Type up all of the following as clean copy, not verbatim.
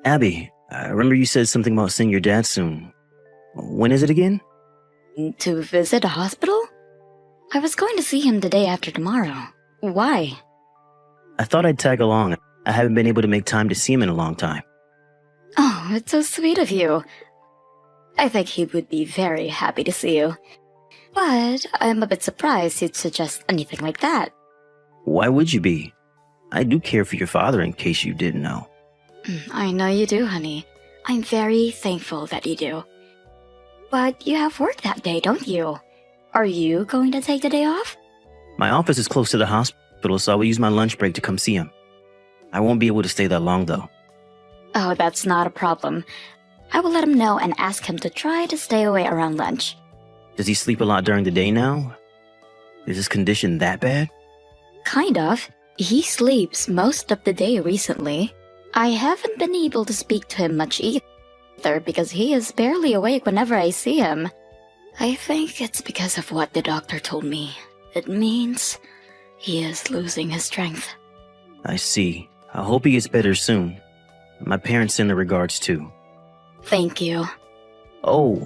Abby, I remember you said something about seeing your dad soon. When is it again? To visit a hospital? I was going to see him the day after tomorrow. Why? I thought I'd tag along. I haven't been able to make time to see him in a long time. Oh, it's so sweet of you. I think he would be very happy to see you. But I'm a bit surprised you'd suggest anything like that. Why would you be? I do care for your father, in case you didn't know. I know you do, honey. I'm very thankful that you do. But you have work that day, don't you? Are you going to take the day off? My office is close to the hospital, so I will use my lunch break to come see him. I won't be able to stay that long, though. Oh, that's not a problem. I will let him know and ask him to try to stay away around lunch. Does he sleep a lot during the day now? Is his condition that bad? Kind of. He sleeps most of the day recently. I haven't been able to speak to him much either because he is barely awake whenever I see him. I think it's because of what the doctor told me. It means he is losing his strength. I see. I hope he gets better soon. My parents send their regards too. Thank you. Oh,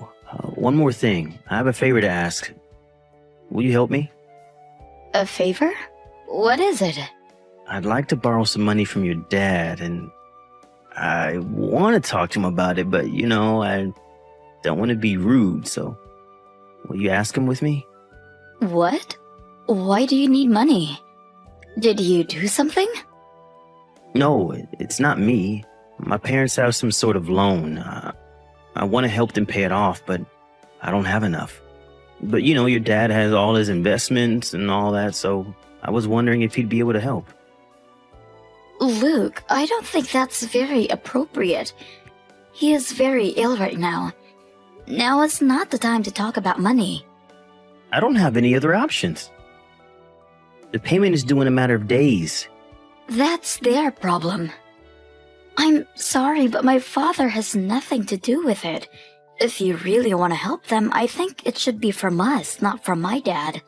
one more thing. I have a favor to ask. Will you help me? A favor? What is it? I'd like to borrow some money from your dad, and I want to talk to him about it, but I don't want to be rude, so will you ask him with me? What? Why do you need money? Did you do something? No, it's not me. My parents have some sort of loan. I want to help them pay it off, but I don't have enough. But your dad has all his investments and all that, so I was wondering if he'd be able to help. Luke, I don't think that's very appropriate. He is very ill right now. Now is not the time to talk about money. I don't have any other options. The payment is due in a matter of days. That's their problem. I'm sorry, but my father has nothing to do with it. If you really want to help them, I think it should be from us, not from my dad.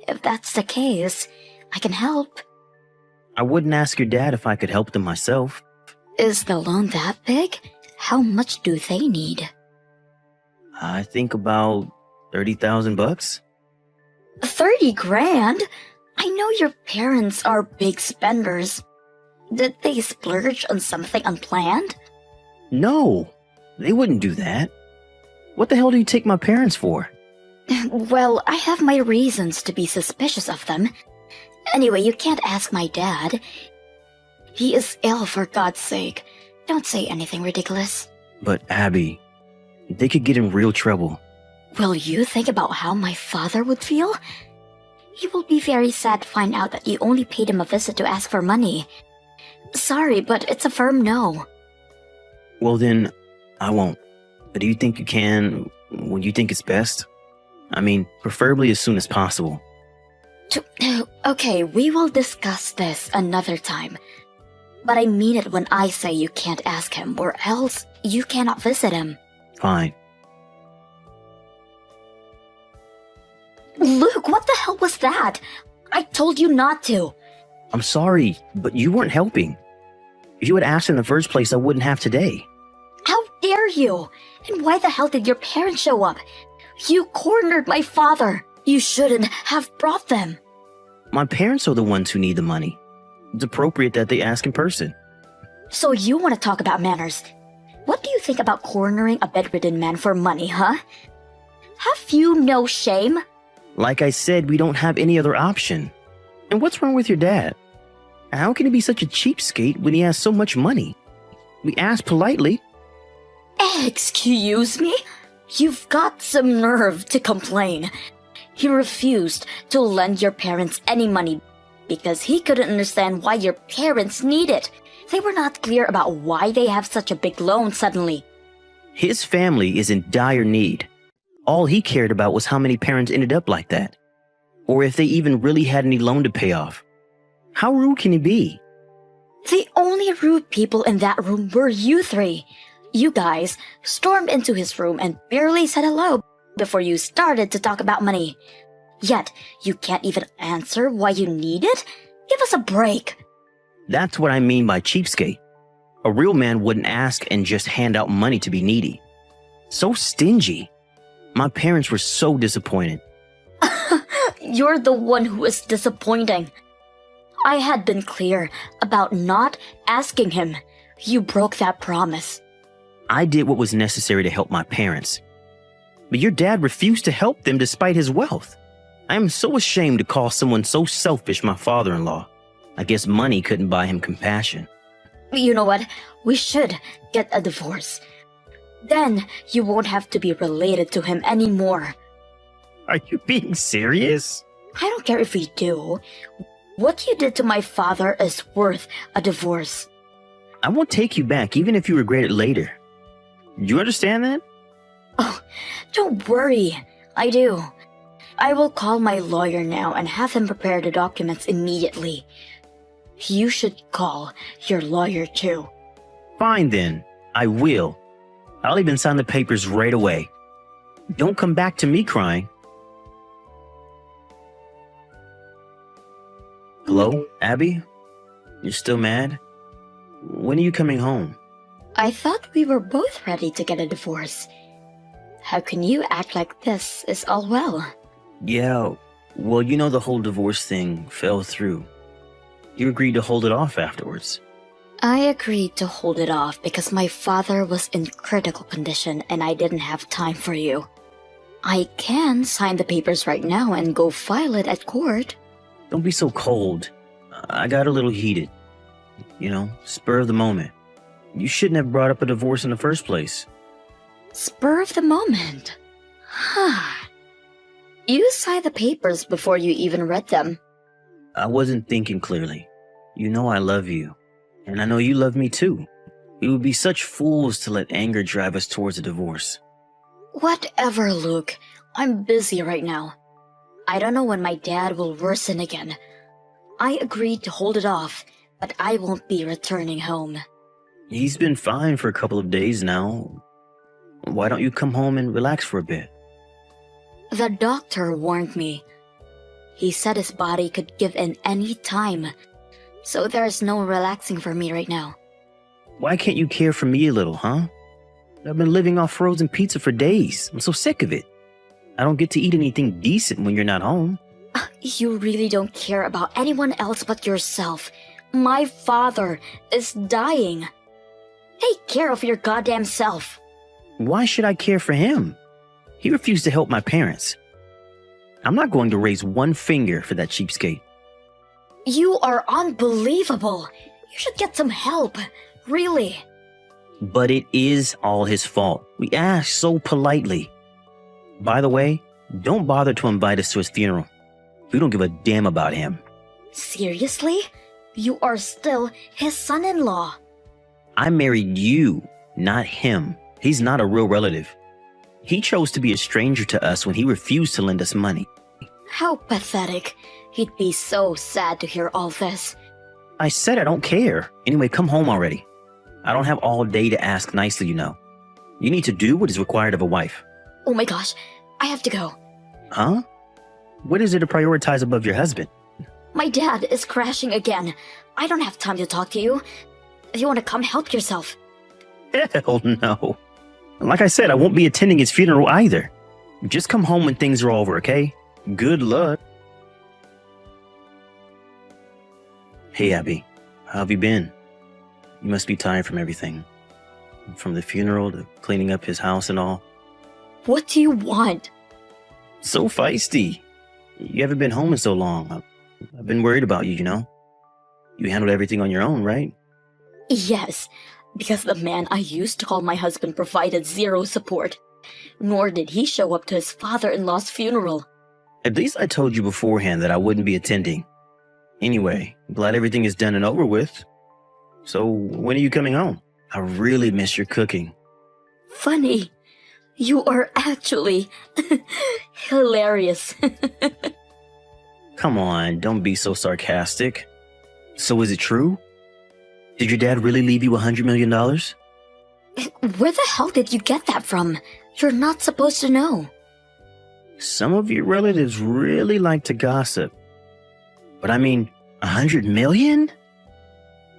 If that's the case, I can help. I wouldn't ask your dad if I could help them myself. Is the loan that big? How much do they need? I think about $30,000. 30 grand? I know your parents are big spenders. Did they splurge on something unplanned? No, they wouldn't do that. What the hell do you take my parents for? Well, I have my reasons to be suspicious of them. Anyway, you can't ask my dad. He is ill, for God's sake. Don't say anything ridiculous. But Abby, they could get in real trouble. Will you think about how my father would feel? He will be very sad to find out that you only paid him a visit to ask for money. Sorry, but it's a firm no. Well then, I won't. But do you think you can when you think it's best? I mean, preferably as soon as possible. Okay, we will discuss this another time. But I mean it when I say you can't ask him, or else you cannot visit him. Fine. Luke, what the hell was that? I told you not to. I'm sorry, but you weren't helping. If you had asked in the first place, I wouldn't have today. How dare you? And why the hell did your parents show up? You cornered my father. You shouldn't have brought them. My parents are the ones who need the money. It's appropriate that they ask in person. So you want to talk about manners? What do you think about cornering a bedridden man for money, huh? Have you no shame? Like I said, we don't have any other option. And what's wrong with your dad? How can he be such a cheapskate when he has so much money? We asked politely. Excuse me? You've got some nerve to complain. He refused to lend your parents any money because he couldn't understand why your parents need it. They were not clear about why they have such a big loan suddenly. His family is in dire need. All he cared about was how many parents ended up like that. Or if they even really had any loan to pay off. How rude can he be? The only rude people in that room were you three. You guys stormed into his room and barely said hello before you started to talk about money. Yet, you can't even answer why you need it? Give us a break. That's what I mean by cheapskate. A real man wouldn't ask and just hand out money to be needy. So stingy. My parents were so disappointed. You're the one who is disappointing. I had been clear about not asking him. You broke that promise. I did what was necessary to help my parents. But your dad refused to help them despite his wealth. I am so ashamed to call someone so selfish my father-in-law. I guess money couldn't buy him compassion. You know what? We should get a divorce. Then you won't have to be related to him anymore. Are you being serious? I don't care if we do. What you did to my father is worth a divorce. I won't take you back even if you regret it later. You understand that? Oh, don't worry. I do. I will call my lawyer now and have him prepare the documents immediately. You should call your lawyer too. Fine then. I will. I'll even sign the papers right away. Don't come back to me crying. Hello, Abby? You're still mad? When are you coming home? I thought we were both ready to get a divorce. How can you act like this is all well? Yeah, well, you know the whole divorce thing fell through. You agreed to hold it off afterwards. I agreed to hold it off because my father was in critical condition and I didn't have time for you. I can sign the papers right now and go file it at court. Don't be so cold. I got a little heated. You know, spur of the moment. You shouldn't have brought up a divorce in the first place. Spur of the moment? Huh. You signed the papers before you even read them. I wasn't thinking clearly. You know I love you. And I know you love me too. We would be such fools to let anger drive us towards a divorce. Whatever, Luke. I'm busy right now. I don't know when my dad will worsen again. I agreed to hold it off, but I won't be returning home. He's been fine for a couple of days now. Why don't you come home and relax for a bit? The doctor warned me. He said his body could give in any time, so there's no relaxing for me right now. Why can't you care for me a little, huh? I've been living off frozen pizza for days. I'm so sick of it. I don't get to eat anything decent when you're not home. You really don't care about anyone else but yourself. My father is dying. Take care of your goddamn self. Why should I care for him? He refused to help my parents. I'm not going to raise one finger for that cheapskate. You are unbelievable. You should get some help. Really. But it is all his fault. We asked so politely. By the way, don't bother to invite us to his funeral. We don't give a damn about him. Seriously? You are still his son-in-law. I married you, not him. He's not a real relative. He chose to be a stranger to us when he refused to lend us money. How pathetic. He'd be so sad to hear all this. I said I don't care. Anyway, come home already. I don't have all day to ask nicely, you know. You need to do what is required of a wife. Oh my gosh, I have to go. Huh? What is it to prioritize above your husband? My dad is crashing again. I don't have time to talk to you. If you want to come, help yourself. Hell no. Like I said, I won't be attending his funeral either. Just come home when things are over, okay? Good luck. Hey, Abby. How have you been? You must be tired from everything. From the funeral to cleaning up his house and all. What do you want? So feisty. You haven't been home in so long. I've been worried about you, you know? You handled everything on your own, right? Yes, because the man I used to call my husband provided zero support. Nor did he show up to his father-in-law's funeral. At least I told you beforehand that I wouldn't be attending. Anyway, glad everything is done and over with. So, when are you coming home? I really miss your cooking. Funny. You are actually hilarious. Come on, don't be so sarcastic. So is it true? Did your dad really leave you $100 million? Where the hell did you get that from? You're not supposed to know. Some of your relatives really like to gossip. But I mean, $100 million?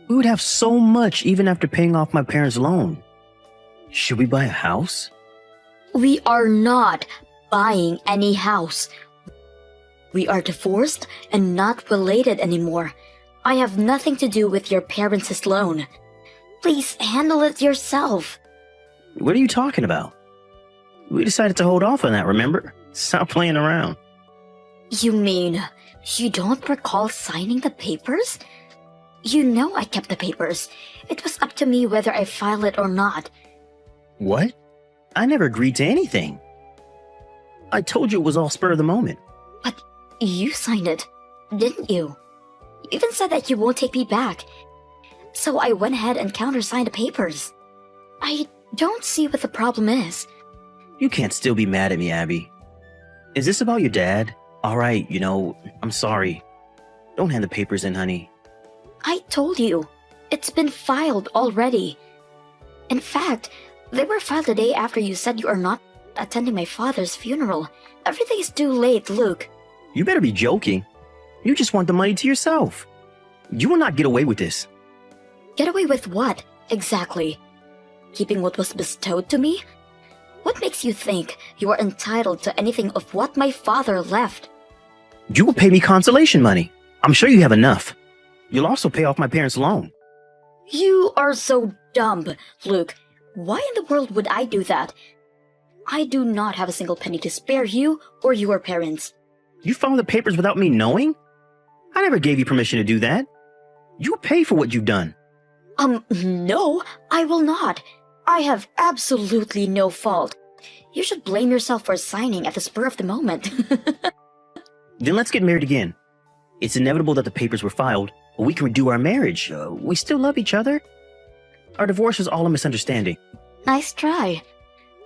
We would have so much even after paying off my parents' loan. Should we buy a house? We are not buying any house. We are divorced and not related anymore. I have nothing to do with your parents' loan. Please handle it yourself. What are you talking about? We decided to hold off on that, remember? Stop playing around. You mean you don't recall signing the papers? You know I kept the papers. It was up to me whether I file it or not. What? I never agreed to anything. I told you it was all spur of the moment. But you signed it, didn't you? You even said that you won't take me back. So I went ahead and countersigned the papers. I don't see what the problem is. You can't still be mad at me, Abby. Is this about your dad? All right, I'm sorry. Don't hand the papers in, honey. I told you. It's been filed already. In fact, they were filed the day after you said you are not attending my father's funeral. Everything is too late, Luke. You better be joking. You just want the money to yourself. You will not get away with this. Get away with what, exactly? Keeping what was bestowed to me? What makes you think you are entitled to anything of what my father left? You will pay me consolation money. I'm sure you have enough. You'll also pay off my parents' loan. You are so dumb, Luke. Why in the world would I do that? I do not have a single penny to spare you or your parents. You filed the papers without me knowing? I never gave you permission to do that. You'll pay for what you've done. No, I will not. I have absolutely no fault. You should blame yourself for signing at the spur of the moment. Then let's get married again. It's inevitable that the papers were filed, but we can redo our marriage. We still love each other. Our divorce was all a misunderstanding. Nice try.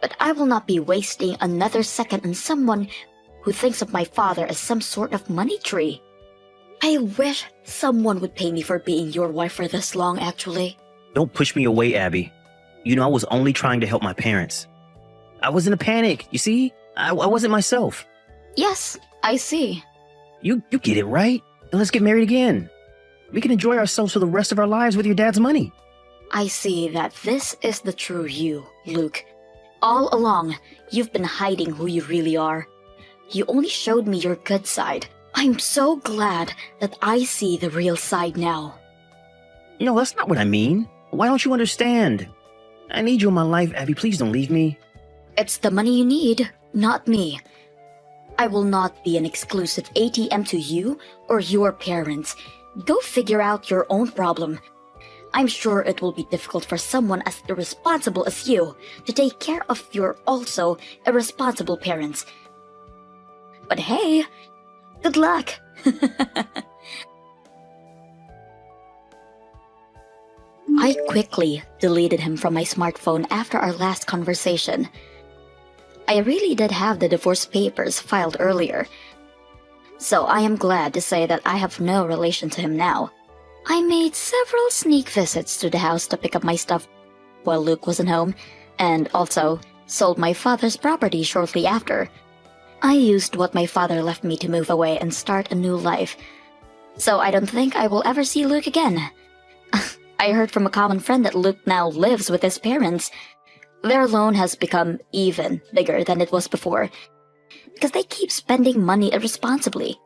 But I will not be wasting another second on someone who thinks of my father as some sort of money tree. I wish someone would pay me for being your wife for this long, actually. Don't push me away, Abby. I was only trying to help my parents. I was in a panic, you see? I wasn't myself. Yes, I see. You get it, right? Then let's get married again. We can enjoy ourselves for the rest of our lives with your dad's money. I see that this is the true you, Luke. All along, you've been hiding who you really are. You only showed me your good side. I'm so glad that I see the real side now. No, that's not what I mean. Why don't you understand? I need you in my life, Abby. Please don't leave me. It's the money you need, not me. I will not be an exclusive ATM to you or your parents. Go figure out your own problem. I'm sure it will be difficult for someone as irresponsible as you to take care of your also irresponsible parents. But hey, good luck! I quickly deleted him from my smartphone after our last conversation. I really did have the divorce papers filed earlier, so I am glad to say that I have no relation to him now. I made several sneak visits to the house to pick up my stuff while Luke wasn't home, and also sold my father's property shortly after. I used what my father left me to move away and start a new life, so I don't think I will ever see Luke again. I heard from a common friend that Luke now lives with his parents. Their loan has become even bigger than it was before, because they keep spending money irresponsibly.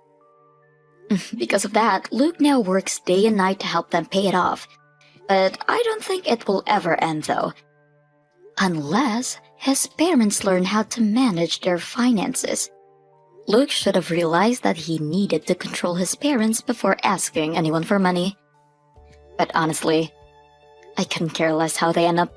Because of that, Luke now works day and night to help them pay it off. But I don't think it will ever end, though. Unless his parents learn how to manage their finances. Luke should have realized that he needed to control his parents before asking anyone for money. But honestly, I couldn't care less how they end up.